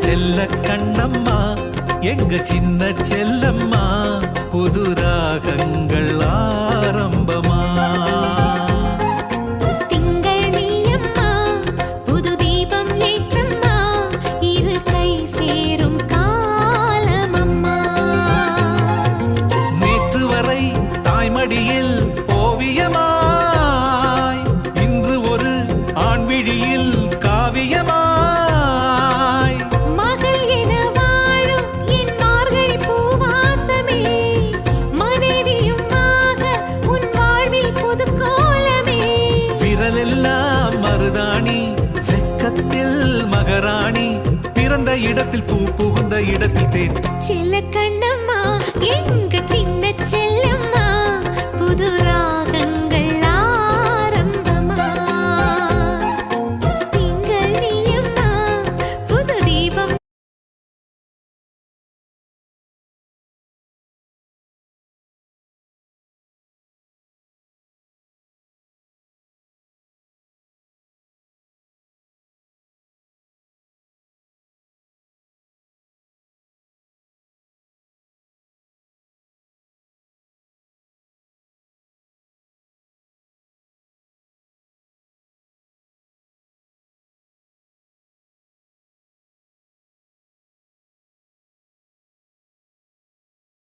செல்ல கண்ணம்மா எங்க சின்ன செல்லம்மா புது ராகங்கள் ஆரம்பமா திங்கள் நீயம்மா புது தீபம் ஏற்றம்மா இரு கை சேரும் காலமம்மா நேற்று வரை தாய்மடியில் ஓவியமாய் இன்று ஒரு ஆண்விழியில் காவியமாய் மகள் என வாழும் என் மார்கழி பூவாசமே மனைவியும் ஆக உன் வாழ்வில் புது கோலமே விரலெல்லாம் மருதாணி வெக்கத்தில் மகராணி பிறந்த இடத்தில் பூ புகுந்த இடத்தில் தேன் செல்ல கண்ணம்மா எங்க